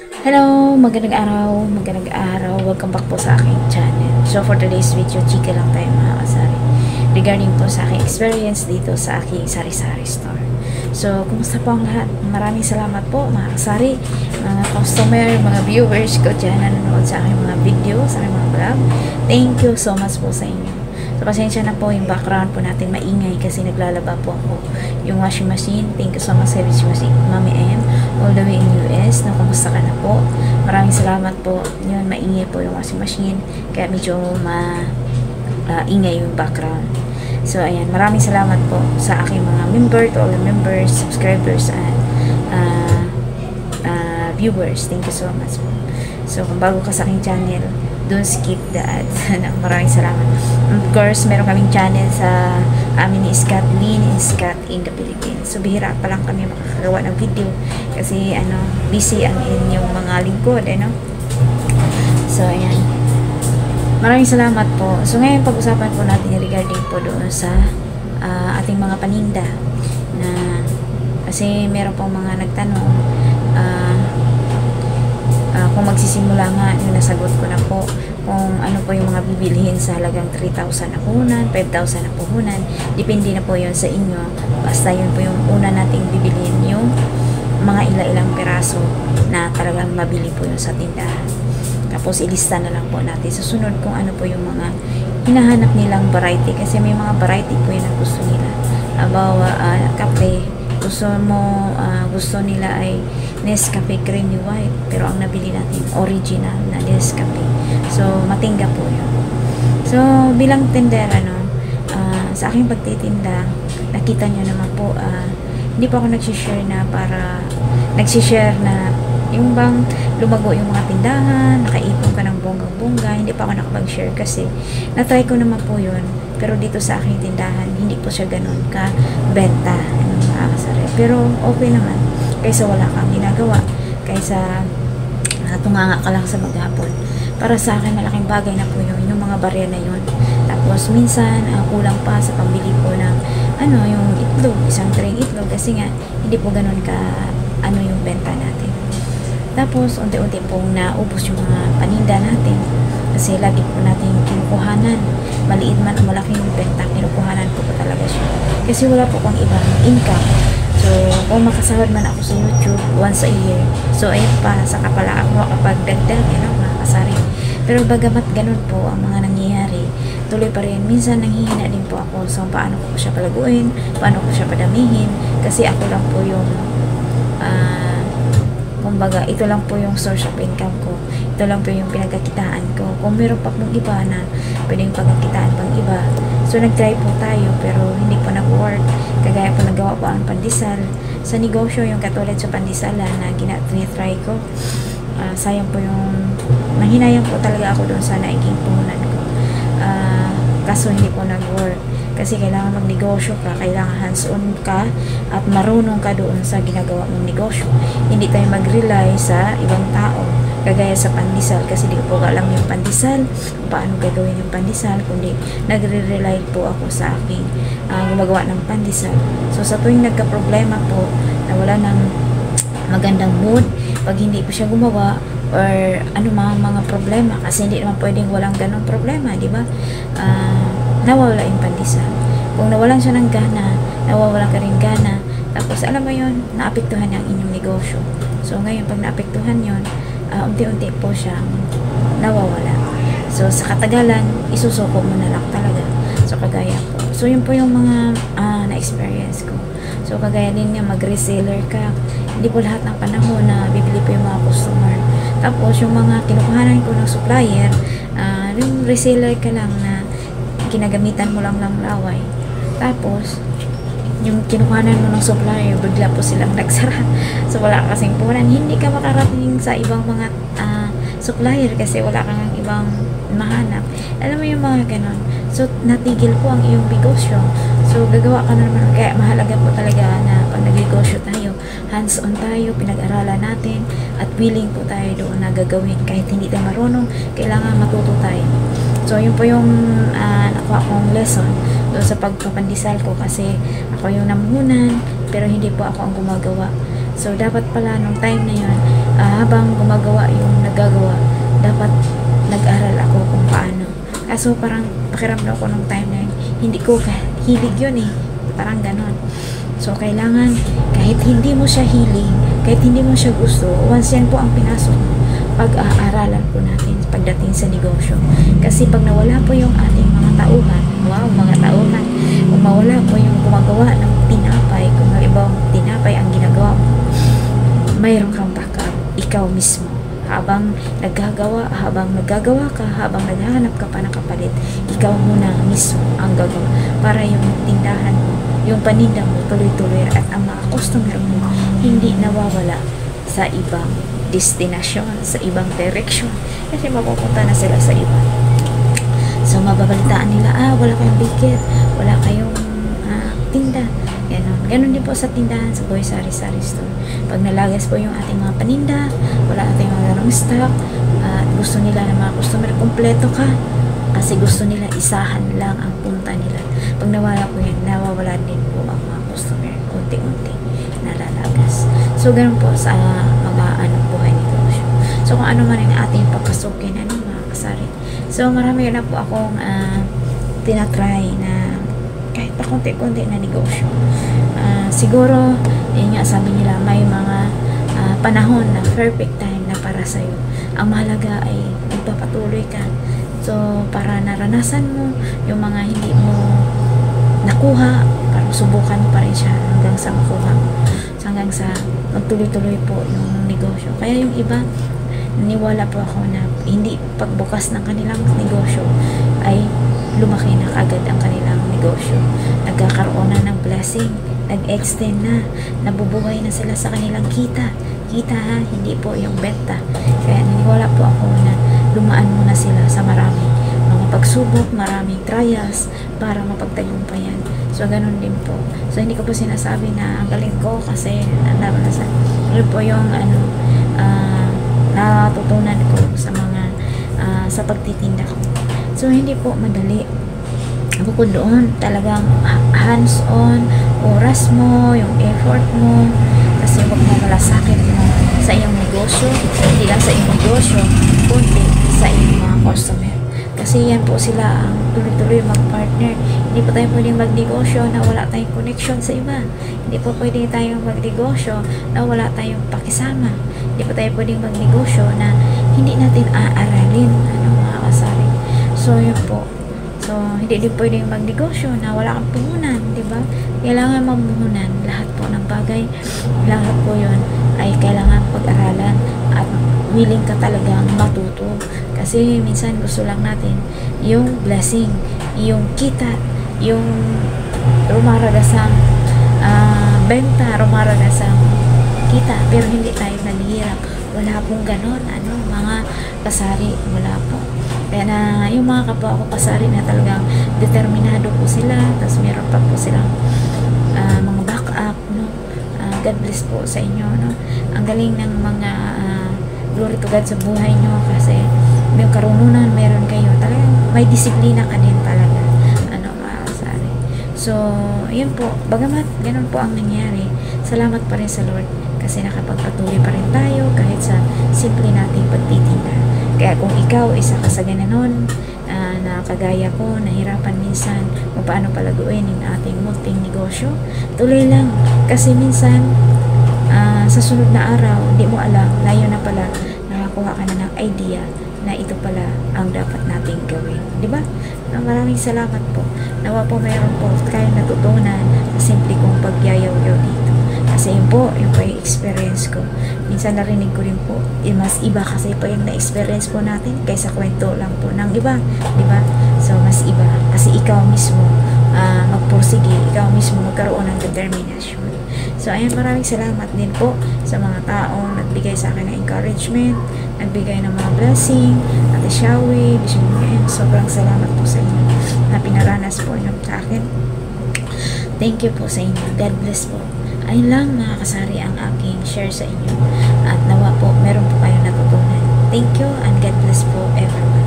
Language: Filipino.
Hello, magandang araw, magandang araw. Welcome back po sa aking channel. So for today's video, chika lang tayo mga kasari. Regarding po sa aking experience dito sa aking sari-sari store. So, kumusta po ang lahat? Maraming salamat po mga kasari, mga customer, mga viewers ko dyan na nanonood sa aking mga video, sa aking mga vlog. Thank you so much po sa inyo. So, pasensya na po yung background po natin maingay kasi naglalaba po ako yung washing machine. Thank you so much sa washing machine, Mami M, all the way in US. No, kumusta ka na po? Maraming salamat po. Yun, maingay po yung washing machine. Kaya medyo ingay yung background. So, ayan. Maraming salamat po sa aking mga member, to all the members, subscribers, and viewers. Thank you so much po. So, kung bago ka sa aking channel, don't skip the ads. Maraming salamat. Of course, meron kaming channel sa amin ni Scott Lynn and Scott in the Philippines. So, bihira pa lang kami makakagawa ng video kasi, busy ang inyong mga lingkod, So, ayan. Maraming salamat po. So, ngayon pag-usapan po natin regarding po doon sa ating mga paninda na kasi meron pong mga nagtanong kung magsisimula nga, yung nasagot ko na po kung ano po yung mga bibilihin sa halagang 3,000 na puhunan, 5,000 na puhunan, depende na po yun sa inyo. Basta yun po yung una nating bibilihin, yung mga ilang peraso na talagang mabili po yun sa tindahan. Tapos ilista na lang po natin sa sunod kung ano po yung mga hinahanap nilang variety, kasi may mga variety po yun na gusto nila. Abawa, kape, gusto nila ay Nescafe Creamy White, pero ang nabili natin original na Nescafe. So, matingga po yun. So, bilang tindera, sa aking pagtitinda, nakita nyo naman po, hindi pa ako nagsishare na yung bang lumago yung mga tindahan, nakaipon ka ng bonggang-bongga, hindi pa ako nakapag-share kasi na-try ko naman po yun. Pero dito sa aking tindahan, hindi po siya ganun ka-benta. Pero okay naman. Kaysa wala kang ginagawa. Kaysa tunganga ka lang sa maghapon. Para sa akin, malaking bagay na po yun. Yung mga barya na yun. Tapos, minsan, kulang pa sa pambili po ng yung itlog. Isang tray itlog. Kasi nga, hindi po ganun yung benta natin. Tapos, unti-unti pong naubos yung mga paninda natin. Kasi lagi po natin kinukuhanan. Maliit man o malaki yung benta, kinukuhanan po talaga siya. Kasi wala po kong ibang income. So, kung makasahod man ako sa YouTube once a year, so ayun pa, saka pala ako kapag dagdag, mga kasari. Pero bagamat ganun po ang mga nangyayari, tuloy pa rin. Minsan nanghihina din po ako. So, paano ko siya palaguin, paano ko siya padamihin, kasi ako lang po yung kumbaga, ito lang po yung source of income ko. Ito lang po yung pinagkakitaan ko. Kung meron pa pong iba na pwedeng pagkakitaan pang iba. So, nag-try po tayo pero hindi po nag-work. Kagaya po nagawa po ang pandesal. Sa negosyo, yung katulad sa pandesala na tinitry ko, sayang po yung nanghinayang po talaga ako doon sa naiging puhunan ko. Kaso hindi po nag-work. Kasi kailangan magnegosyo ka, kailangan hands-on ka at marunong ka doon sa ginagawa mong negosyo. Hindi tayo mag-rely sa ibang tao, kagaya sa pandesal, kasi di ko po alam yung pandesal, paano gagawin yung pandesal, kundi nagre-rely po ako sa aking gumagawa ng pandesal. So sa tuwing nagka-problema po, na wala ng magandang mood, pag hindi ko siya gumawa, or mga problema, kasi hindi naman pwedeng walang ganong problema, di ba? Nawawala yung pandesal. Kung nawalan siya ng gana, nawawala ka rin gana. Tapos, alam mo yun, naapektuhan niya ang inyong negosyo. So, ngayon, pag naapektuhan yun, unti-unti po siyang nawawala. So, sa katagalan, isusuko mo na lang talaga. So, kagaya po. So, yun po yung mga na-experience ko. So, kagaya din niya, mag-reseller ka. Hindi po lahat ng panahon na bibili po yung mga customer. Tapos, yung mga kinukuhanan ko ng supplier, yung reseller ka lang na ginagamitan mo lang ng laway. Tapos, yung kinukuhanan mo ng supplier, bigla po silang nagsara. So, wala ka kasing puhunan. Hindi ka makarating sa ibang mga supplier kasi wala kang ibang mahanap. Alam mo yung mga ganon. So, natigil po ang iyong negosyo. So, gagawa ka na naman. Kaya mahalaga po talaga na pag nag-negosyo tayo, hands-on tayo, pinag-aralan natin, at willing po tayo doon na gagawin. Kahit hindi tayo marunong, kailangan matuto tayo. So, yun po yung nakuha kong lesson doon sa pagpapandesal ko, kasi ako yung namuhunan, pero hindi po ako ang gumagawa. So, dapat pala nung time na yun, habang gumagawa yung nagagawa, dapat nag-aral ako kung paano. Kaso parang pakiramdam ko nung time na yun, hindi ko hilig yun eh. Parang ganon. So, kailangan, kahit hindi mo siya hiling, kahit hindi mo siya gusto, once yan po ang pinasok mo, pag-aaralan po natin pagdating sa negosyo. Kasi pag nawala po yung ating mga tauhan, wow, mga tauhan, kung mawala po yung gumagawa ng tinapay, kung ibang tinapay ang ginagawa mo, mayroon kang backup, ikaw mismo. Habang nagagawa ka, habang naghahanap ka pa ng kapalit, ikaw muna mismo ang gagawa para yung tindahan mo, yung paninda mo tuloy-tuloy at ang mga customer mo hindi nawawala sa ibang destinasyon, sa ibang direction, kasi mapupunta na sila sa iba. So mababalitaan nila, wala kayong bikit, wala kayong tinda. Ganon din po sa tindahan, sa Boy Sari Sari Store. Pag nalagas po yung ating mga paninda, wala ating mga ganong stock, at gusto nila ng mga customer, kumpleto ka, kasi gusto nila isahan lang ang punta nila. Pag nawala po yun, nawawala din po ang mga customer, unti-unti nalalagas. So ganon po sa mga buhay negosyo. So kung ano man yung ating papasukin, mga kasari. So marami na po akong tinatry na kahit pa konti-konti na negosyo. Siguro, yun nga sabi nila, may mga panahon na perfect time na para sa'yo. Ang mahalaga ay magpapatuloy ka. So, para naranasan mo yung mga hindi mo nakuha, parang subukan mo pa rin siya hanggang sa makuha mo. So, hanggang sa magtuloy-tuloy po yung negosyo. Kaya yung iba, naniwala po ako na hindi pagbukas ng kanilang negosyo ay lumaki na kagad ang kanilang negosyo. Nagkakaroon na ng blessing, nag-extend na, nabubuhay na sila sa kanilang kita. Kita ha, hindi po yung benta. Kaya naniwala po ako na lumaan muna sila sa maraming mga pagsubok, maraming trials para mapagtagumpayan. So, ganun din po. So, hindi ko po sinasabi na ang galing ko kasi naranasan. Yun po yung natutunan ko sa mga sa pagtitinda ko. So, hindi po madali. Bukod doon, talagang hands-on, oras mo, yung effort mo, kasi huwag mo malasakit mo sa iyong negosyo, hindi lang sa iyong negosyo, kundi sa iyong mga customer. Kasi yan po sila ang tuloy-tuloy mag-partner. Hindi po tayo pwedeng magnegosyo na wala tayong connection sa iba. Hindi po pwedeng tayong magnegosyo na wala tayong pakisama. Hindi po tayo pwedeng magnegosyo na hindi natin aaralin, mga kasari. So, yun po. So, hindi din pwedeng magnegosyo na wala kang puhunan, di ba? Kailangan mamuhunan lahat po ng bagay. Lahat po yun ay kailangan pag-aralan at willing ka talagang matuto. Kasi minsan gusto lang natin yung blessing, yung kita, yung rumaragasang benta, rumaragasang kita, pero hindi tayo nanghihirap. Wala pong ganon, mga kasari, wala po. Kaya na yung mga kapwa ko kasari na talagang determinado po sila, tapos meron pa po silang mga backup, God bless po sa inyo, ang galing ng mga glory to God sa buhay nyo, kasi may karununan, meron kayo, talagang may disiplina ka din talaga, mga kasari. So, yun po, bagamat ganun po ang nangyari, salamat pa rin sa Lord, kasi nakapagpatuloy pa rin tayo kahit sa simple nating pagtitinda. Kaya kung ikaw isa ka sa gananon, na kagaya ko, nahirapan minsan kung paano palaguin yung ating munting negosyo, tuloy lang. Kasi minsan, sa sunod na araw, hindi mo alam, layo na pala, nakakuha ka na ng idea na ito pala ang dapat nating gawin. Diba? Maraming salamat po. Nawa po mayroon po kayong natutunan sa simple kong pagyayaw-yaw dito. Kasi yun po yung experience ko. Minsan narinig ko rin po, mas iba kasi pa yung na-experience po natin kaysa kwento lang po ng iba. Diba? So, mas iba. Kasi ikaw mismo magpursige, ikaw mismo magkaroon ng determination. So, ayan, maraming salamat din po sa mga taong nagbigay sa akin ng encouragement, nagbigay ng mga blessing, Ate Shawi, Vision Ngayon. Sobrang salamat po sa inyo na pinaranas po nyo sa akin. Thank you po sa inyo. God bless po. Ayun lang, mga kasari, ang aking share sa inyo. At nawa po, meron po kayong natutunan. Thank you and God bless po everyone.